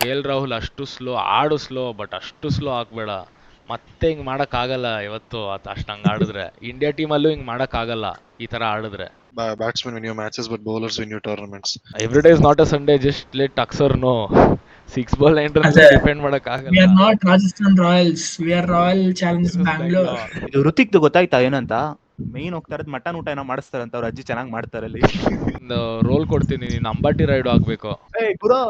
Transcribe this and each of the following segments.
K L Rahul ಅಷ್ಟು slow ಆಡು slow, but ಅಷ್ಟು ಸ್ಲೋ ಆಗ್ಬೇಡ. ಮತ್ತೆ ಹಿಂಗ್ ಮಾಡಕ್ ಆಗಲ್ಲ ಇವತ್ತು ಅಷ್ಟು ಹಂಗ್ ಆಡಿದ್ರೆ. ಇಂಡಿಯಾ ಟೀಮಲ್ಲೂ ಹಿಂಗ್ ಮಾಡಕ್ ಆಗಲ್ಲ ಈ ತರ ಆಡಿದ್ರೆ. Batsmen win your matches, but bowlers win your tournaments. Every day is not a Sunday, just let Axar know. 6 ball 9 runs ಅದೇ ಡಿಪೆಂಡ್ ಮಾಡಕ್ ವಿ ಆಗಲ್ಲ. Are not Rajasthan Royals, we are Royal Challengers Bangalore. ಇದು ಋತಿಕ್ದು ಗೊತ್ತಾಯ್ತಾ ಏನಂತ? ಮೇನ್ ಹೋಗ್ತಾ ಇರೋದು ಮಟನ್ ಊಟ ಏನೋ ಮಾಡಿಸ್ತಾರಂತ, ಅವ್ರ ಅಜ್ಜಿ ಚೆನ್ನಾಗಿ ಮಾಡ್ತಾರೆ ಅಲ್ಲಿ. ರೋಲ್ ಕೊಡ್ತೀನಿ, ನೀನ್ ಅಂಬಾಟಿ ರೈಡ್ ಆಗ್ಬೇಕು. ಗುರು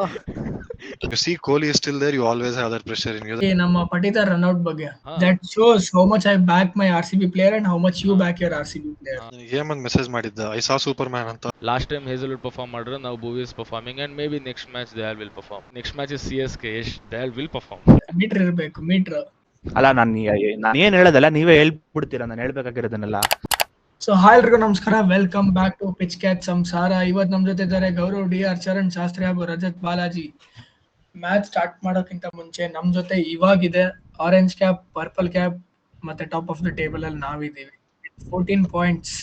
You see, Kohli is still there. You always have that pressure in you. ನಮ್ಮ ಪಟಿದಾರ್ ರನ್ಔಟ್ ಬಗ್ಗೆ that shows how much I back my RCB player and how much you back your RCB player. ಏಮಂದ್ message ಮಾಡಿದ್ದ, I saw superman ಅಂತ. Last time Hazlewood perform ಮಾಡಿದ್ರೆ ನಾವು Bhuvi is performing, and maybe next match Dayal will perform. Next match is CSK, Dayal will perform. Meter ಇರಬೇಕು, meter. ಅಲ್ಲ ನಾನು ಏನ್ ಹೇಳೋದಲ್ಲ, ನೀವೇ ಹೇಳ್ಬಿಡ್ತೀರಾ ನಾನು ಹೇಳ್ಬೇಕಾಗಿರೋದನ್ನೆಲ್ಲ. ಸೊ ಹಾಯ್ ಎಲ್ರಿಗೂ ನಮಸ್ಕಾರ, welcome back to pitch catch Samsara. ಇವತ್ತು ನಮ್ಮ ಜೊತೆ ಇದ್ದಾರೆ ಗೌರವ್ DR, ಚರಣ್ ಶಾಸ್ತ್ರಿ ಹಾಗೂ ರಜತ್ ಬಾಲಾಜಿ. ಮ್ಯಾಚ್ ಸ್ಟಾರ್ಟ್ ಮಾಡೋಕ್ಕಿಂತ ಮುಂಚೆ ನಮ್ಮ ಜೊತೆ ಇವಾಗಿದೆ ಆರೆಂಜ್ ಕ್ಯಾಪ್, ಪರ್ಪಲ್ ಕ್ಯಾಪ್ ಮತ್ತೆ ಟಾಪ್ ಆಫ್ ದ ಟೇಬಲ್ ಅಲ್ಲಿ ನಾವಿದ್ದೀವಿ. 14 ಪಾಯಿಂಟ್ಸ್.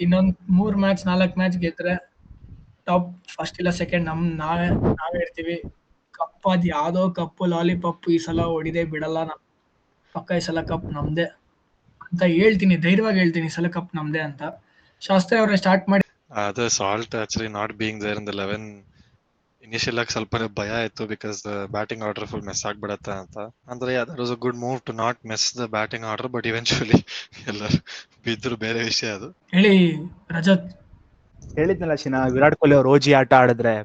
ಇನ್ನೊಂದು 3 ಮ್ಯಾಚ್ 4 ಮ್ಯಾಚ್ ಗೆದ್ರೆ ಟಾಪ್ ಫಸ್ಟ್ ಇಲ್ಲ ಸೆಕೆಂಡ್ ನಾವೇ ಇರ್ತೀವಿ. ಕಪ್ ಅದ್ ಯಾವ್ದೋ ಕಪ್ಪು ಲಾಲಿಪಾಪ್ ಈ ಸಲ ಹೊಡಿದೇ ಬಿಡಲ್ಲ. ಪಕ್ಕ ಈ ಸಲ ಕಪ್ ನಮ್ದೇ ಅಂತ ಹೇಳ್ತೀನಿ, ಧೈರ್ಯವಾಗಿ ಹೇಳ್ತೀನಿ, ಈ ಸಲ ಕಪ್ ನಮ್ದೇ ಅಂತ. ಶಾಸ್ತ್ರಿ ಅವರೇ ಸ್ಟಾರ್ಟ್ ಮಾಡಿ. The salt actually not being there in the 11 initial ಆಗಿ ಸ್ವಲ್ಪ ಭಯ ಆಯ್ತು, because batting order full mess ಆಗ್ಬಿಡತ್ತ ಅಂತ. ಅಂದ್ರೆ that was a good move to not mess the batting order, but eventually ಎಲ್ಲರೂ ಬಿದ್ರು, ಬೇರೆ ವಿಷಯ ಅದು. ಹೇಳಿ ರಜತ್. ಹೇಳಿದ್ನಲ್ಲ ಶಿನಾ, ವಿರಾಟ್ ಕೊಹ್ಲಿ ಅವ್ರು ಓಜಿ ಆಟ ಆಡಿದ್ರೆ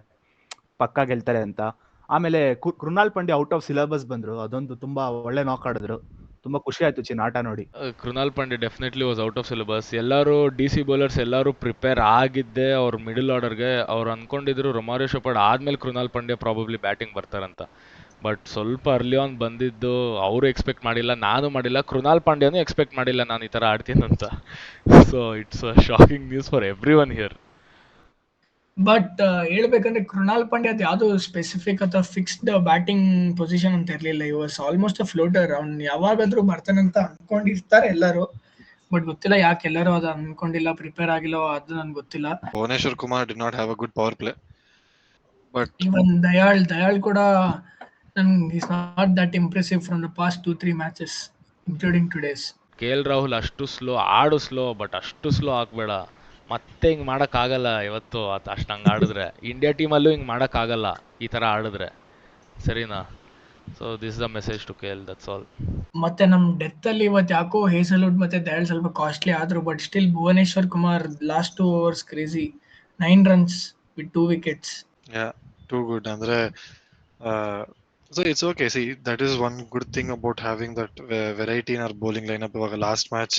ಪಕ್ಕಾ ಗೆಲ್ತಾರೆ ಅಂತ. ಆಮೇಲೆ Krunal Pandya out of syllabus ಬಂದ್ರು, ಅದೊಂದು ತುಂಬಾ ಒಳ್ಳೆ ನಾಕ್ ಆಡಿದ್ರು. ತುಂಬಾ ಖುಷಿ ಆಯ್ತು ಚಿನ್ನ ಆಟ ನೋಡಿ. Krunal Pandya definitely was out of syllabus. ಎಲ್ಲರೂ DC ಬೌಲರ್ಸ್ ಎಲ್ಲರೂ ಪ್ರಿಪೇರ್ ಆಗಿದ್ದೆ ಅವ್ರ ಮಿಡಲ್ ಆರ್ಡರ್ಗೆ. ಅವ್ರು ಅನ್ಕೊಂಡಿದ್ರು ರೊಮಾರಿಯೋ ಶೆಪರ್ಡ್ ಆದ್ಮೇಲೆ ಕೃಣಾಲ್ ಪಾಂಡ್ಯ ಪ್ರಾಬಬ್ಲಿ ಬ್ಯಾಟಿಂಗ್ ಬರ್ತಾರಂತ. ಬಟ್ ಸ್ವಲ್ಪ ಅರ್ಲಿ ಆನ್ ಬಂದಿದ್ದು ಅವರು ಎಕ್ಸ್ಪೆಕ್ಟ್ ಮಾಡಿಲ್ಲ, ನಾನು ಮಾಡಿಲ್ಲ, ಕೃಣಾಲ್ ಪಾಂಡ್ಯನೂ ಎಕ್ಸ್ಪೆಕ್ಟ್ ಮಾಡಿಲ್ಲ ನಾನು ಈ ಥರ ಆಡ್ತೀನಿ ಅಂತ. So it's a shocking news for every one here. But ಹೇಳ್ಬೇಕಂದ್ರೆ ಕೃಣಾಲ್ ಪಾಂಡ್ಯ ಅದು ಯಾವ್ದು ಸ್ಪೆಸಿಫಿಕ್ ಅಥವಾ ಫಿಕ್ಸ್ಡ್ ಬ್ಯಾಟಿಂಗ್ ಪೊಸಿಷನ್ ಅಂತ ಇರ್ಲಿಲ್ಲ. Was almost a floater. ಅವ್ನು ಯಾವಾಗಾದ್ರೂ ಬರ್ತಾನೆ ಅಂತ ಅನ್ಕೊಂಡಿರ್ತಾರೆ ಎಲ್ಲರೂ, ಬಟ್ ಗೊತ್ತಿಲ್ಲ ಯಾಕೆ ಎಲ್ಲರೂ ಅದು ಅನ್ಕೊಂಡಿಲ್ಲ, ಪ್ರಿಪೇರ್ ಆಗಿಲ್ಲ, ಅದು ನನ್ಗೆ ಗೊತ್ತಿಲ್ಲ. Bhuvneshwar Kumar did not have a good power play, but even Dayal ಕೂಡ ನನ್ಗೆ is not that impressive from the past 2-3 matches including today's. KL Rahul ಅಷ್ಟು ಸ್ಲೋ, ಆಡು ಸ್ಲೋ, ಬಟ್ ಅಷ್ಟು ಸ್ಲೋ ಆಗ್ಬೇಡ. ಮತ್ತೆ ಹಿಂಗ್ ಮಾಡಕ್ ಆಗಲ್ಲ ಇವತ್ತು ಅಷ್ಟು ಹಂಗ್ ಆಡಿದ್ರೆ. ಇಂಡಿಯಾ ಟೀಮಲ್ಲೂ ಹಿಂಗ್ ಮಾಡಕ್ ಆಗಲ್ಲ ಈ ತರ ಆಡಿದ್ರೆ, ಸರಿನಾ? So this is the message to KL, that's all. ಮತ್ತೆ ನಮ್ ಡೆತ್ ಅಲ್ಲಿ ಇವತ್ತು ಯಾಕೋ ಹೇಸಲ್ವುಡ್ ಮತ್ತೆ ದಯಾಳ್ ಸ್ವಲ್ಪ ಕಾಸ್ಟ್ಲಿ ಆದ್ರು, but still Bhuvneshwar Kumar last 2 overs crazy, 9 runs with 2 wickets. Too good. ಅಂದ್ರೆ so it's okay. See, that is one good thing about having that variety in our bowling lineup. ಇವಾಗ last match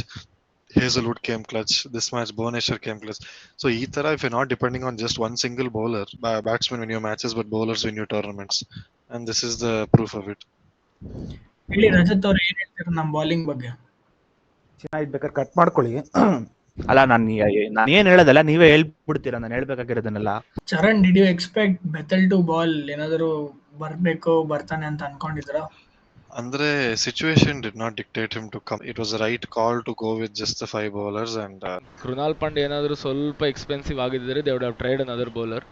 Hazelwood came clutch, this match Bhuvaneshwar came clutch. So ಈ ತರ if you're not depending on just one single bowler, batsmen win your matches but bowlers win your tournaments, and this is the proof of it. ಹೇಳಿ ರಜತ್ ಅವ್ರು ಏನ್ ಹೇಳ್ತಾರೆ ನಮ್ಮ bowling ಬಗ್ಗೆ? ಚಿನ್ನ ಇದ್ ಬೇಕಾದ್ರೆ ಕಟ್ ಮಾಡ್ಕೊಳ್ಳಿ. ಅಲ್ಲ ನಾನು ಏನ್ ಹೇಳೋದಲ್ಲ, ನೀವೇ ಹೇಳ್ಬಿಡ್ತೀರಾ ನಾನು ಹೇಳ್ಬೇಕಾಗಿರೋದನ್ನೆಲ್ಲ. Charan, did you expect Bethell to bowl? ಏನಾದ್ರು ಬರ್ತಾನೆ ಅಂತ ಅನ್ಕೊಂಡಿದ್ರ? ಅಂದ್ರೆ situation did not dictate him to come. It was the right call to go with just the 5 bowlers, and Krunal Pandya ಏನಾದರೂ ಸ್ವಲ್ಪ ಎಕ್ಸ್ಪೆನ್ಸಿವ್ ಆಗಿದ್ದರೆ they would have tried another bowler,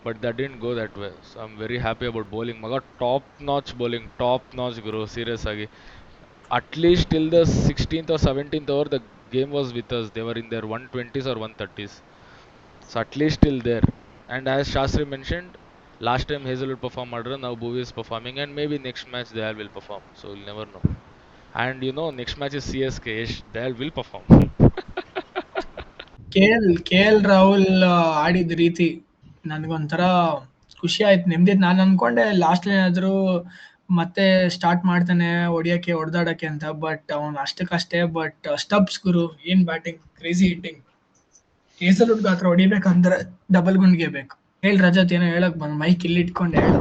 but that didn't go that way. So I am very happy about bowling. ಮಗ top notch bowling, top notch ಗುರು, serious ಆಗಿ. At least till the 16th or 17th over the game was with us. They were in their 120s or 130s. So at least till there. And as Shastri mentioned, last time Hazelwood performed ಮಾಡಿದ್ರೆ now Bhuvi is performing, and maybe next match Dayal will perform. So we'll never know. And you know, next match is CSK. Dayal will perform. KL Rahul ಆಡಿದ ರೀತಿ ನನ್ಗೊಂಥರ ಖುಷಿ ಆಯ್ತು, ನೆಮ್ಮದಿ. ನಾನು ಅನ್ಕೊಂಡೆ last ಏನಾದ್ರು ಮತ್ತೆ ಸ್ಟಾರ್ಟ್ ಮಾಡ್ತಾನೆ ಹೊಡೆದಾಡಕ್ಕೆ ಅಂತ, ಬಟ್ ಅವ್ನು ಅಷ್ಟಕ್ಕಷ್ಟೇ. ಬಟ್ ಸ್ಟಬ್ಸ್ ಗುರು, ಏನ್ ಬ್ಯಾಟಿಂಗ್, ಕ್ರೇಜಿ ಹಿಟ್ಟಿಂಗ್. ಹೇಸಲ್ವುಡ್ ಗಾತ್ರ ಹೊಡಿಬೇಕಂದ್ರೆ ಡಬಲ್ ಗುಂಡ್ಗೆ ಬೇಕು. ಹೇಳಿ ರಜತ್, ಏನೋ ಹೇಳಕ್ ಬಂದ್ ಮೈಕ್ ಇಲ್ಲಿ ಇಟ್ಕೊಂಡೆ ಹೇಳು.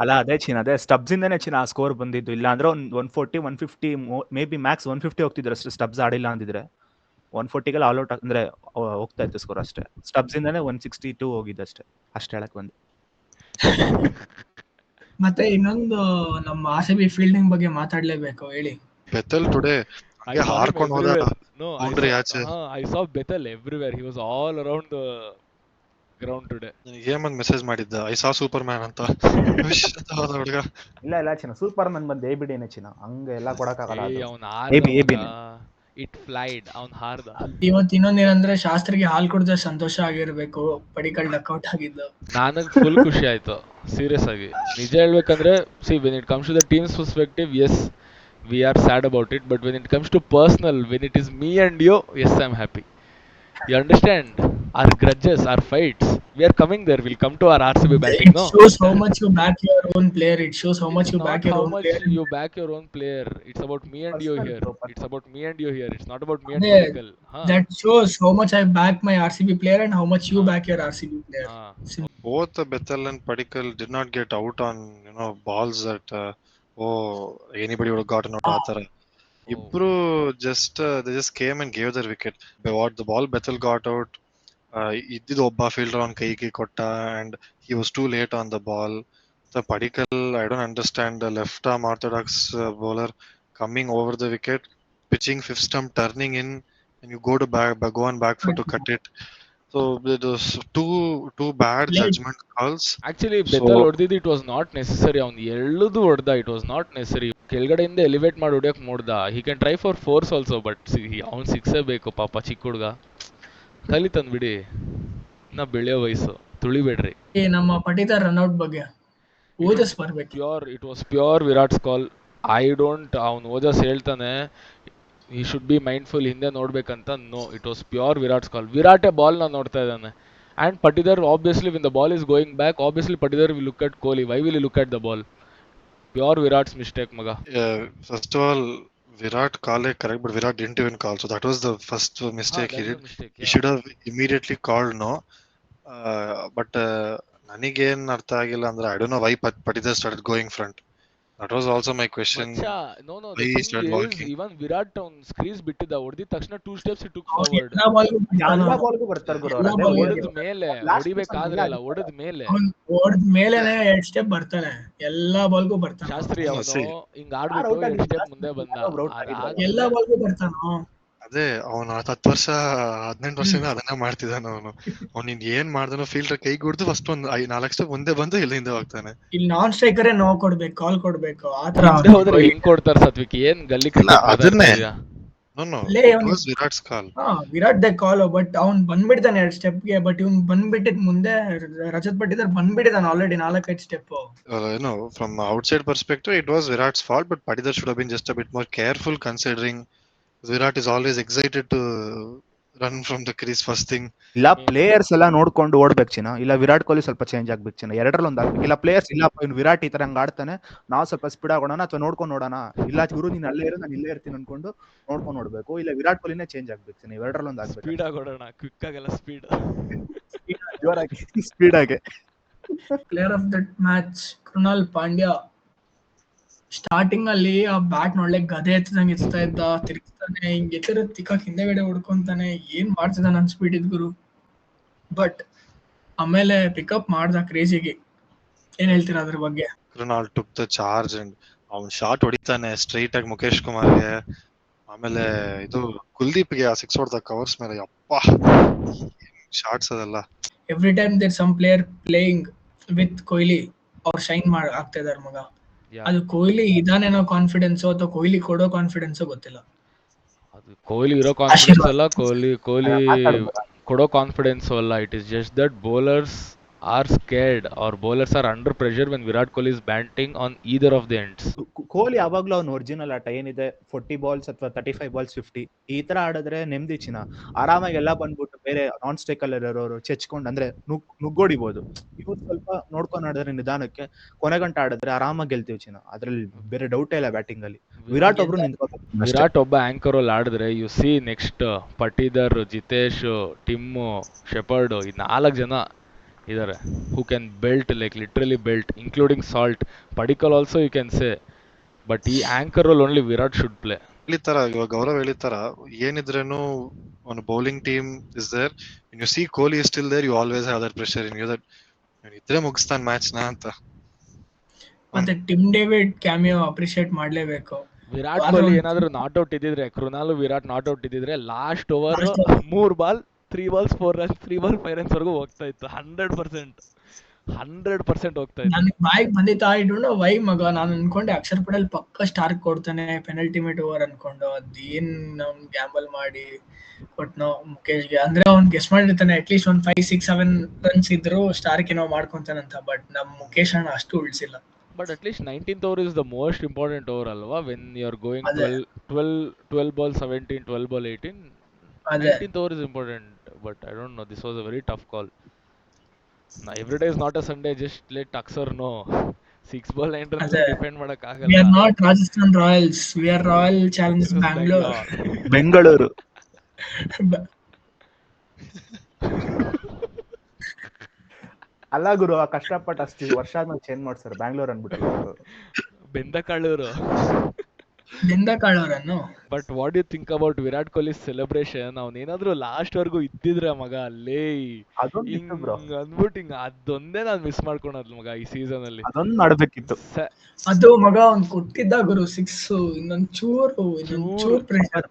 ಅಲ್ಲ ಅದೇ ಚಿನ್ನ, ಅದೇ ಸ್ಟಬ್ಸ್ ಇಂದಾನೆ ಚಿನ್ನ ಆ ಸ್ಕೋರ್ ಬಂದಿದ್ದು. ಇಲ್ಲ ಅಂದ್ರೆ 140 150 ಮೇ ಬಿ ಮ್ಯಾಕ್ಸ್ 150 ಹೋಗ್ತಿದ್ರು ಅಷ್ಟೇ, ಸ್ಟಬ್ಸ್ ಆಡಿಲ್ಲ ಅಂದಿದ್ರೆ. 140ಗೆಲ್ಲ ಆಲ್ ಔಟ್ ಅಂದ್ರೆ ಹೋಗ್ತಾ ಇತ್ತು ಸ್ಕೋರ್ ಅಷ್ಟೇ. ಸ್ಟಬ್ಸ್ ಇಂದಾನೆ 162 ಹೋಗಿದ್ದು ಅಷ್ಟೇ ಹೇಳಕ್ ಬಂದು. ಮತ್ತೆ ಇನ್ನೊಂದು ನಮ್ಮ RCB ಫೀಲ್ಡಿಂಗ್ ಬಗ್ಗೆ ಮಾತಾಡ್ಲೇಬೇಕು, ಹೇಳಿ. Bethel today ಹಾರ್ಕೊಂಡು ಹೋದ. No, I saw Bethel everywhere. He was all around the ground today. ನನಗೆ ಹೇಮಂತ್ ಮೆಸೇಜ್ ಮಾಡಿದ್ದ ಐ ಸಾ ಸೂಪರ್ ಮ್ಯಾನ್ ಅಂತ ವಿಶ್ ಅಂತ ಹೋದ ಹುಡುಗ. ಇಲ್ಲ ಚಿನ್ನ ಸೂಪರ್ ಮ್ಯಾನ್ ಬಂದು ABDನೇ ಚಿನ್ನ, ಹಂಗೆ ಎಲ್ಲ ಕೊಡಕ್ಕಾಗಲ್ಲ. ಏಯ್ ಅದು ಅವ್ನ್ ಹಾರ್ದ AB ಮಗ. It flied, ಅವ್ನ್ ಹಾರ್ದ. ಇವತ್ತು ಇನ್ನೊಂದೇನಂದ್ರೆ ಶಾಸ್ತ್ರಿಗೆ ಹಾಲ್ ಕುಡ್ದ ಸಂತೋಷ ಆಗಿರ್ಬೇಕು, ಪಡಿಕಲ್ ಡಕ್ಔಟ್ ಆಗಿದ್ದು. ನನಗ್ ಫುಲ್ ಖುಷಿ ಆಯ್ತು ಸೀರಿಯಸ್ ಆಗಿ. ನಿಜ ಹೇಳ್ಬೇಕಂದ್ರೆ see when it comes to the team's perspective, yes we are sad about it, but when it comes to personal, when it is me and you, yes I am happy. You understand? Our grudges, our fights, we are coming there. We'll come to our RCB batting, It no? shows how much you back your own player. It shows how much It's you not back your how own much player. you back your own player. It's about me and you Personal here. bro, personal. It's about me and you here. It's not about me and Yeah, Padikkal. Huh? That shows how much I back my RCB player and how much you back your RCB player. Both Bethel and Padikkal did not get out on balls that anybody would have gotten out ಆ ತರ. ಇಬ್ರು just they just came and gave their wicket. What the ball Bethel got out, ಇದ್ದಿದ್ದು ಒಬ್ಬ fielder ಅವ್ನ ಕೈಗೆ ಕೊಟ್ಟ and he was too late on the ball. The Padikkal, I don't understand, the left arm orthodox bowler coming over the wicket, pitching fifth stump, turning in, and you go on back foot to cut it. So it was two bad Late. judgment calls. Actually, Bethel ಹೊಡೆದಿದ್ದು it was not necessary. ಅವ್ನು ಎಳ್ಳುದು ಹೊಡೆದ, it was not necessary. ಕೆಳಗಡೆಯಿಂದ elevate ಮಾಡಿ ಹೊಡಿಯಕ್ ನೋಡ್ದ. He can try for fours also, but ಅವ್ನು ಸಿಕ್ಸೇ ಬೇಕು ಪಾಪ ಚಿಕ್ಕ ಹುಡುಗ. ಕಲಿತಂದ್ ಬಿಡಿ, ಇನ್ನ ಬೆಳೆಯೋ ವಯಸ್ಸು, ತುಳಿಬೇಡ್ರಿ. ನಮ್ಮ ಪಟಿದಾರ್ ರನ್ಔಟ್ ಬಗ್ಗೆ ಓಜಸ್ ಬರ್ಬೇಕು. It was pure Virat's call. ಅವ್ನು ಓಜಸ್ ಹೇಳ್ತಾನೆ he should be mindful, ಹಿಂದೆ ನೋಡ್ಬೇಕಂತ. No, it was pure Virat's call. ವಿರಾಟೆ ಬಾಲ್ ನ ನೋಡ್ತಾ ಇದ್ದಾನೆ. And Patidar, obviously, when the ball is going back, obviously Patidar will look at Kohli. Why will he look at the ball? Pure Virat's mistake, maga. First of all, Virat called it correct, but Virat didn't even call. So that was the first mistake he did. He should have immediately called no. But ನನಗೇನ್ ಅರ್ಥ ಆಗಿಲ್ಲ ಅಂದ್ರೆ, I don't know why Patidar started going front. That was also my question. No, Why the he thing started is, walking. even Virat on crease ಬಿಟ್ಟಿದ್ದ, ಹೊಡೆದಿದ ತಕ್ಷಣ 2 steps he took forward. ಎಲ್ಲ ಬಾಲ್ಗೂ ಎಲ್ಲ ಬಾಲ್ಗೂ ಬರ್ತಾರೆ ಗುರು ಅವ್ರು. ಎಲ್ಲ ಅದೇ ಬಾಲ್ಗೂ ಹೊಡೆದ ಮೇಲೆ, ಹೊಡಿಬೇಕಾದ್ರೆ ಅಲ್ಲ, ಹೊಡೆದ ಮೇಲೆ. ಹೊಡೆದ ಮೇಲೆನೆ 2 ಸ್ಟೆಪ್ ಬರ್ತಾನೆ, ಎಲ್ಲಾ ಬಾಲ್ಗೂ ಬರ್ತಾನೆ. ಶಾಸ್ತ್ರಿ ಅವನು ಹಿಂಗ್ ಆಡ್ಬಿಟ್ಟು 2 ಸ್ಟೆಪ್ ಮುಂದೆ ಬಂದ. ಎಲ್ಲಾ ಬಾಲ್ಗೂ ಬರ್ತಾನೋ. ಅದೇ ಅವನು 10 ವರ್ಷ 18 ವರ್ಷದಿಂದ ಅದನ್ನ ಮಾಡ್ತಿದ್ದಾನ. ಅವ್ನು ಏನ್ ಮಾಡ್ದನೋ, ಫೀಲ್ಡರ್ ಕೈ ಗುಡ್ದು ಫಸ್ಟ್ ಒಂದ್ 4 ಸ್ಟೆಪ್ ಮುಂದೆ ಬಂದು ಇಲ್ಲಿಂದ ಹೋಗ್ತಾನೆ. ಇಲ್ಲಿ ನಾನ್ ಸ್ಟ್ರೈಕರೇ ನೋ ಕೊಡ್ಬೇಕು, ಕಾಲ್ ಕೊಡ್ಬೇಕು, ಆತರ ಹಿಂದೆ ಹೋದ್ರೆ ಹೆಂಗ್ ಕೊಡ್ತಾರ ಸತ್ವಿಕ್? ಏನ್ ಗಲ್ಲಿ ಅದನ್ನೇ Virat's call. Virat they call, but ಅವ್ನ್ ಬಂದ್ಬಿಡ್ತಾನೆ 2 ಸ್ಟೆಪ್ಗೆ. ಬಟ್ ಇವ್ನ್ ಬಂದ್ಬಿಟ್ಟಿದ್ ಮುಂದೆ ರಜತ್ ಪಟ್ಟಿದಾರ್ ಬಂದ್ಬಿಟ್ಟಿದಾನೆ already 4-5 step. From outside perspective, it was Virat's fault, but Patidar should have been just a bit more careful, considering Virat is always excited to run from the crease first thing. ಇಲ್ಲ players ಎಲ್ಲ ನೋಡ್ಕೊಂಡು ಓಡ್ಬೇಕು ಚಿನ್ನ. ಇಲ್ಲ ವಿರಾಟ್ ಕೊಹ್ಲಿ ಸ್ವಲ್ಪ change ಆಗ್ಬೇಕು ಚಿನ್ನ. ಎರಡರಲ್ಲಿ ಒಂದು ಆಗ್ಬೇಕು. ಇಲ್ಲ ಪ್ಲೇಯರ್ಸ್ ಇಲ್ಲ ವಿರಾಟ್ ಈ ತರ ಹಂಗ ಆಡ್ತಾನೆ, ನಾವು ಸ್ವಲ್ಪ ಸ್ಪೀಡ್ ಆಗೋಣ ಅಥವಾ ನೋಡ್ಕೊಂಡು ನೋಡೋಣ. ಇಲ್ಲ ಗುರು ನೀನ್ ಅಲ್ಲೇ ಇರೋ, ನಾನು ಇಲ್ಲೇ ಇರ್ತೀನಿ ಅನ್ಕೊಂಡು ನೋಡ್ಕೊಂಡು ನೋಡ್ಬೇಕು. ಇಲ್ಲ ವಿರಾಟ್ ಕೊಹ್ಲಿನೇ ಚೇಂಜ್ ಆಗ್ಬೇಕು ಚಿನ್ನ. ಎರಡರಲ್ಲಿ ಒಂದು ಆಗ್ಬೇಕು. ಸ್ಪೀಡ್ ಆಗೋಣ, ಕ್ವಿಕ್ ಆಗಲ್ಲ, ಸ್ಪೀಡ್ ಜೋರಾಗಿ ಸ್ಪೀಡ್ ಆಗಿ. Player of that match Krunal Pandya. Starting ಅಲ್ಲಿ ಆ ಬ್ಯಾಟ್ ನೋಡ್ಲೆ ಗದೆ ಎತ್ತದಂಗೆ ಎತ್ತಾ ಇದ್ದ, ತಿರುಗಿಸ್ತಾನೆ, ಹಿಂಗ್ ಎತ್ತಿರ ತಿಕ್ಕಕ್ ಹಿಂದೆಗಡೆ ಹೊಡ್ಕೊಂತಾನೆ, ಏನ್ ಮಾಡ್ತಿದ್ದಾನೆ ಅನ್ಸ್ಬಿಟ್ಟಿದ್ ಗುರು. ಬಟ್ ಆಮೇಲೆ ಪಿಕಪ್ ಮಾಡ್ದ ಕ್ರೇಜಿಗೆ. ಏನ್ ಹೇಳ್ತೀರಾ ಅದ್ರ ಬಗ್ಗೆ? Krunal took the charge and ಅವ್ನ್ ಶಾಟ್ ಹೊಡಿತಾನೆ ಸ್ಟ್ರೈಟ್ ಆಗಿ ಮುಖೇಶ್ ಕುಮಾರ್ಗೆ. ಆಮೇಲೆ ಇದು ಕುಲ್ದೀಪ್ಗೆ ಆ 6 ಹೊಡೆದ ಕವರ್ಸ್ ಮೇಲೆ, ಯಪ್ಪ ಶಾಟ್ಸ್ ಅದೆಲ್ಲ. Every time there some player playing with Kohli ಅವ್ರು ಶೈನ್ ಆಗ್ತಾ ಇದಾರೆ ಮಗ. ಅದು ಕೊಹ್ಲಿ ಇದಾನೇನೋ ಕಾನ್ಫಿಡೆನ್ಸ್ ಅಥವಾ ಕೊಹ್ಲಿ ಕೊಡೋ ಕಾನ್ಫಿಡೆನ್ಸ್ ಗೊತ್ತಿಲ್ಲ. ಅದು ಕೊಹ್ಲಿ ಇರೋ ಕಾನ್ಫಿಡೆನ್ಸ್ ಅಲ್ಲ, ಕೊಹ್ಲಿ ಕೊಡೋ ಕಾನ್ಫಿಡೆನ್ಸ್ ಅಲ್ಲ. It is just that bowlers are scared or bowlers are under pressure when Virat Kohli is batting on either of the ends. Kohli ಯಾವಾಗ್ಲೂ ಅವ್ನ ಒರಿಜಿನಲ್ ಆಟ ಏನಿದೆ 40 ಬಾಲ್ಸ್ ಅಥವಾ 35 ಬಾಲ್ಸ್ 50 ಈ ತರ ಆಡಿದ್ರೆ ನೆಮ್ಮದಿ ಚಿನ್ನ. ಆರಾಮಾಗಿ ಎಲ್ಲ ಬಂದ್ಬಿಟ್ಟು ಬೇರೆ ನಾನ್ ಸ್ಟ್ರೈಕ್ ಅಲ್ಲಿ ಇರೋರು ಚೆಚ್ಕೊಂಡು ಅಂದ್ರೆ ನುಗ್ಗೋಡಿಬಹುದು. ಇವ್ರು ಸ್ವಲ್ಪ ನೋಡ್ಕೊಂಡು ಆಡಿದ್ರೆ ನಿಧಾನಕ್ಕೆ ಕೊನೆ ಗಂಟೆ ಆಡಿದ್ರೆ ಆರಾಮಾಗಿ ಗೆಲ್ತೀವಿ ಚಿನ್ನ. ಅದ್ರಲ್ಲಿ ಬೇರೆ ಡೌಟ್ ಇಲ್ಲ ಬ್ಯಾಟಿಂಗ್ ಅಲ್ಲಿ. ವಿರಾಟ್ ಒಬ್ರು ನಿಂತ್ಕೋಬೇಕು. ವಿರಾಟ್ ಒಬ್ಬ ಆಂಕರ್ ಅಲ್ಲಿ ಆಡಿದ್ರೆ you see next Patidar, Jitesh, ಟಿಮ್ಮು, ಶೆಪರ್ಡ್, ಈ 4 ಜನ ಇದಾರೆ who can belt, like literally belt, including Salt. Padikkal also you can say, but ಈ anchor role only Virat should play. ಹೇಳಿತರ ಇವಾಗ ಗೌರವ್ ಹೇಳಿತರ, ಏನಿದ್ರೇನು ಒಂದು bowling team is there, when you see Kohli is still there, you always have that pressure in you that ಇದ್ರೆ ಮುಗಿಸ್ತಾನೆ match ನ ಅಂತ. ಮತ್ತೆ Tim David cameo appreciate ಮಾಡ್ಲೇಬೇಕು. ವಿರಾಟ್ ಕೊಹ್ಲಿ ಏನಾದ್ರು ನಾಟ್ ಔಟ್ ಇದ್ದಿದ್ರೆ, ಕೃಣಾಲ್ ವಿರಾಟ್ ನಾಟ್ ಔಟ್ ಇದ್ದಿದ್ರೆ last over 3 ball 3 balls 4 runs 3 ball 5 runs ವರೆಗೂ ಹೋಗ್ತಾ ಇತ್ತು 100% ಹೋಗ್ತಾ ಇತ್ತು. ನನಗೆ ಬಾಯಿಗೆ ಬಂದಿತ್ತು ಐ ಡೋಂಟ್ ನೋ ವೈ ಮಗ. ನಾನು ಅನ್ಕೊಂಡೆ ಅಕ್ಷರ್ ಪಟೇಲ್ ಪಕ್ಕ ಸ್ಟಾರ್ಕ್ ಕೊಡ್ತಾನೆ ಪೆನಲ್ಟಿಮೇಟ್ ಓವರ್ ಅನ್ಕೊಂಡು. ಅದೇನ್ ಅವ್ನ್ ಗ್ಯಾಂಬಲ್ ಮಾಡಿ ಕೊಟ್ನೋ ಮುಖೇಶ್ಗೆ. ಅಂದ್ರೆ ಅವ್ನ್ ಗೆಸ್ ಮಾಡಿರ್ತಾನೆ ಅಟ್ಲೀಸ್ಟ್ ಒಂದ್ 5-6-7 ರನ್ಸ್ ಇದ್ರು ಸ್ಟಾರ್ಕ್ ಏನೋ ಮಾಡ್ಕೊಂತಾನಂತ. ಬಟ್ ನಮ್ ಮುಖೇಶ್ ಅಣ್ಣ ಅಷ್ಟು ಉಳಿಸಿಲ್ಲ. But at least 19th over is the most important over ಅಲ್ವಾ, when you're going ಅದೇ 12 ball 17 12 ball 18 ಅದೇ 19th over is important. But I don't know, this was a very tough call. Now, every day is not a Sunday, just let Aksar know 6 ball 9 runs ಅದೇ defend ಮಾಡಕ್ ವಿ ಆಗಲ್ಲ. Are not Rajasthan Royals, we are Royal Challengers Bangalore. Bangalore. Bengaluru. ಅಲ್ಲ ಗುರು, ಆ ಕಷ್ಟಪಟ್ಟು ಅಷ್ಟು ವರ್ಷ ಆದ್ಮೇಲೆ ಚೇಂಜ್ ಮಾಡ್ತಾರೆ ಬ್ಯಾಂಗ್ಳೂರ್ ಅನ್ಬಿಟ್ಟಲ್ಲ ಅವರು. ಬೆಂದಕಾಳೂರು. ಬೆಂದ ಕಾಳೋರನ್ನು. But what you think about Virat Kohli celebration? ಅವನೇನಾದ್ರೂ ಲಾಸ್ಟ್ ವರ್ಗೂ ಇದ್ದಿದ್ರೆ ಮಗ ಅಲ್ಲೇ ಅದೊಂದಿತ್ತು ಬ್ರೋ, ಹಿಂಗ್ ಅಂದ್ಬಿಟ್ಟು ಹಿಂಗ ಅದೊಂದೇ ನಾನು ಮಿಸ್ ಮಾಡ್ಕೊಳೋದು ಮಗ ಈ ಸೀಸನ್ ಅಲ್ಲಿ. ಅದೊಂದ್ ಮಾಡ್ಬೇಕಿತ್ತು. ಅದು ಮಗ ಅವ್ನ್ ಕೊಟ್ಟಿದ್ದ ಗುರು 6 ಇನ್ನೊಂದ್ ಚೂರು ಪ್ರೆಷರ್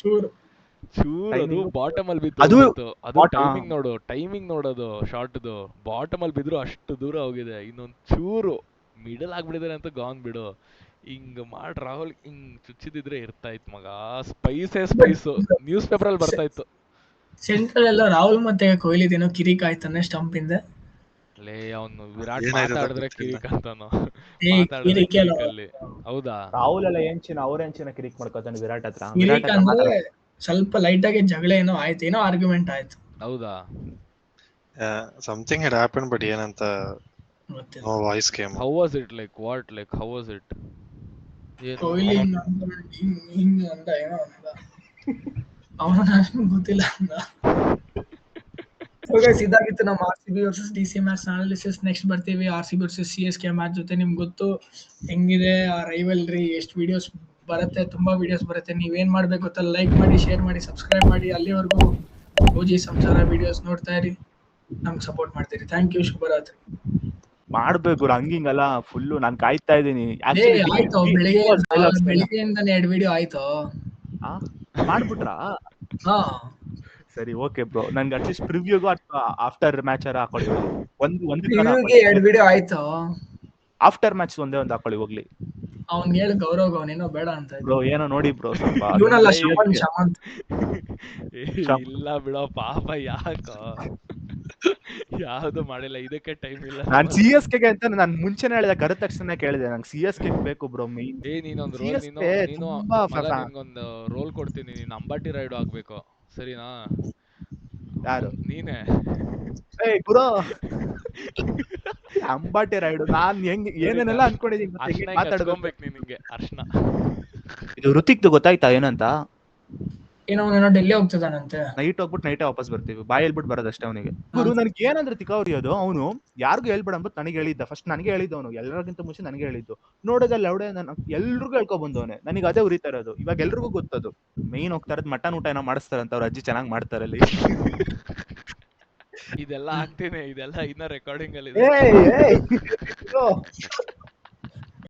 ಚೂರು ಅದು ಬಾಟಮ್ ಅಲ್ಲಿ ಬಿದ್ದು ಅದು ಅದು ಟೈಮಿಂಗ್ ನೋಡೋದು ಶಾರ್ಟ್ದು ಬಾಟಮ್ ಅಲ್ಲಿ ಬಿದ್ರು ಅಷ್ಟು ದೂರ ಹೋಗಿದೆ. ಇನ್ನೊಂದ್ ಚೂರು ಮಿಡಲ್ ಆಗ್ಬಿಟ್ಟಿದಾರೆ ಅಂತ ಗಾನ್ ಬಿಡು. ಹಿಂಗ್ ರಾಹುಲ್ ಹಿಂಗ್ ಚುಚ್ಚಿದಿದ್ರೆ ಇರ್ತಾ ಇತ್ತು ಮಗ. ಸ್ಪೈಸ್ ನ್ಯೂಸ್ ಪೇಪರ್ ಅಲ್ಲಿ ಬರ್ತಾ ಇತ್ತು. ಸೆಂಟ್ರಲ್ ಎಲ್ಲ ರಾಹುಲ್ ಮತ್ತೆ ಕೊಹ್ಲಿದೇನೋ ಕಿರಿಕ್ ಆಯ್ತಾನೆ ಸ್ಟಂಪ್ ಇಂದ. ಲೇ ಅವನು ವಿರಾಟ್ ಏನಾಯ್ತು ಅಂತ ಮಾತಾಡಿದ್ರೆ ಗೊತ್ತಿಲ್ಲ. ಕಿರಿಕ್ ಅಂತಾನು ಏ ಮಾತಾಡಿದ್ರೆ ಕಿರಿಕ್ ಅಲ್ಲ, ಕಿರಿಕಲ್ಲಿ. ಹೌದಾ? ರಾಹುಲ್ ಎಲ್ಲ ಅವ್ರೇನ್ ಚಿನ್ನ ಕಿರಿಕ್ ಮಾಡ್ಕೋತಾನೆ ವಿರಾಟ್ ಹತ್ರ. ಕಿರಿಕ್ ಅಂದ್ರೆ ಸ್ವಲ್ಪ ಲೈಟ್ ಆಗಿ ಜಗಳ ಏನೋ ಆಯ್ತು, ಏನೋ ಆರ್ಗ್ಯುಮೆಂಟ್ ಆಯ್ತು. ಹೌದಾ? ಸಮಥಿಂಗ್ had happened, but ಏನಂತ ಗೊತ್ತಿಲ್ಲ. no voice came. How was it? How was it? Kohli ಹಿಂಗ್ ಅಂದ ಏನೋ ಅಂದ, ಅವನ ಅಷ್ಟು ಗೊತ್ತಿಲ್ಲ ಅಂದ. ಇದಾಗಿತ್ತು ನಮ್ಮ RCB versus DC match analysis. Next ಬರ್ತೀವಿ RCB ವರ್ಸಸ್ CSK ಮ್ಯಾಚ್ ಜೊತೆ. ನಿಮ್ಗೆ ಗೊತ್ತು ಹೆಂಗಿದೆ ಆ ರೈವಲ್ರಿ, ಎಷ್ಟು ವಿಡಿಯೋಸ್ ಬರುತ್ತೆ, ತುಂಬಾ ವಿಡಿಯೋಸ್ ಬರುತ್ತೆ. ನೀವೇನ್ ಮಾಡ್ಬೇಕು ಗೊತ್ತಾ, ಲೈಕ್ ಮಾಡಿ, ಶೇರ್ ಮಾಡಿ, ಸಬ್ಸ್ಕ್ರೈಬ್ ಮಾಡಿ. ಅಲ್ಲಿವರೆಗೂ OG ಸಂಸಾರ ವಿಡಿಯೋಸ್ ನೋಡ್ತಾ ಇರಿ, ನಮ್ಗೆ ಸಪೋರ್ಟ್ ಮಾಡ್ತೀರಿ. ಥ್ಯಾಂಕ್ ಯು, ಶುಭರಾತ್ರಿ. ಮಾಡ್ಬೇಕು ಹಂಗಿಂಗಲ್ಲ, ಫುಲ್ಲು ನಾನ್ ಕಾಯ್ತಾ ಇದೀನಿ. ಆಯ್ತು, ಬೆಳಿಗ್ಗೆಯಿಂದಾನೆ 2 ವಿಡಿಯೋ ಆಯ್ತು. ಮಾಡ್ಬಿಟ್ರಾ? ಹಾ ಸರಿ, ಓಕೆ ಬ್ರೋ. ನನ್ಗೆ ಅಟ್ಲೀಸ್ಟ್ ಪ್ರಿವ್ಯೂಗೂ ಆಫ್ಟರ್ ಮ್ಯಾಚ್ ಹಾಕೊಳ್ಳಿ. ಒಂದು 2 ವಿಡಿಯೋ ಆಯ್ತು. ಆಫ್ಟರ್ ಮ್ಯಾಚ್ ಒಂದೇ ಒಂದು ಹಾಕೊಳ್ಳಿ ಹೋಗ್ಲಿ. ಅವ್ನ್ ಹೇಳು ಗೌರವ್ ಅವನೇನೋ ಬೇಡ ಅಂತ. ಬ್ರೋ ಏನೋ ನೋಡಿ ಬ್ರೋ, ಸ್ವಲ್ಪ ಇವನಲ್ಲ ಶಮಂತ್. ಇಲ್ಲ ಬಿಡೋ ಪಾಪ, ಯಾವ್ದು ಮಾಡಿಲ್ಲ, ಇದಕ್ಕೆ ಟೈಮ್ ಇಲ್ಲ. ನಾನ್ CSK ಗೆ ಅಂತ ನಾನು ಮುಂಚೆನೆ ಹೇಳಿದೆ, ಕರೆದ ತಕ್ಷಣ ಕೇಳಿದೆ ನಂಗೆ CSK ಬೇಕು ಬ್ರೋ. ಮೈನ್ ನೀನೊಂದು ನಿನ್ಗೊಂದು ರೋಲ್ ಕೊಡ್ತೀನಿ, ನೀನ್ ಅಂಬಾಟಿ ರೈಡ್ ಆಗ್ಬೇಕು, ಸರಿನಾ? ಯಾರು? ನೀನೇ. ಗುರು ಅಂಬಾಟಿ ರೈಡು ನಾನ್ ಏನೇನೆಲ್ಲ ಅನ್ಕೊಂಡಿದೀನಿ ಮಾತಾಡ್ಕೊಬೇಕು ನಿನ್ಗೆ. ಅರ್ಶನ ಇದು ಋತಿಕ್ದು ಗೊತ್ತಾಯ್ತಾ ಏನಂತ? ಏನೋ ಡೆಲ್ಲಿ ಹೋಗ್ತದಾನಂತೆ. ನೈಟ್ ಹೋಗ್ಬಿಟ್ಟು ನೈಟೇ ವಾಪಸ್ ಬರ್ತೀವಿ, ಬಾಯ್ ಹೇಳ್ಬಿಟ್ಟು ಬರೋದಷ್ಟೇ ಅವನಿಗೆ. ಗುರು ನನ್ಗೆ ಏನಂದ್ರೆ ತಿಕಾವರಿಯೋದು, ಅವನು ಯಾರಿಗೂ ಹೇಳ್ಬೇಡ ಅಂದ್ಬಿಟ್ಟು ನನಗೆ ಹೇಳಿದ್ದ. ಫಸ್ಟ್ ನನಗೆ ಹೇಳಿದ್ದು ಅವನು, ಎಲ್ಲರಿಗಿಂತ ಮುಂಚೆ ನನಗೆ ಹೇಳಿದ್ದು. ನೋಡೋದಲ್ಲ ಅವಡೆ ನಾನು ಎಲ್ರಿಗೂ ಹೇಳ್ಕೊ ಬಂದವನೆ, ನನಗೆ ಅದೇ ಉರಿತಾ ಇರೋದು. ಇವಾಗ ಎಲ್ರಿಗೂ ಗೊತ್ತದು. ಮೇನ್ ಹೋಗ್ತಾ ಇರೋದು ಮಟನ್ ಊಟ ಏನೋ ಮಾಡಿಸ್ತಾರಂತ, ಅವ್ರ ಅಜ್ಜಿ ಚೆನ್ನಾಗಿ ಮಾಡ್ತಾರೆ ಅಲ್ಲಿ. ಇದೆಲ್ಲ ಆಗ್ತೇನೆ, ಇದೆಲ್ಲ ಇನ್ನ ರೆಕಾರ್ಡಿಂಗ್ ಅಲ್ಲಿ.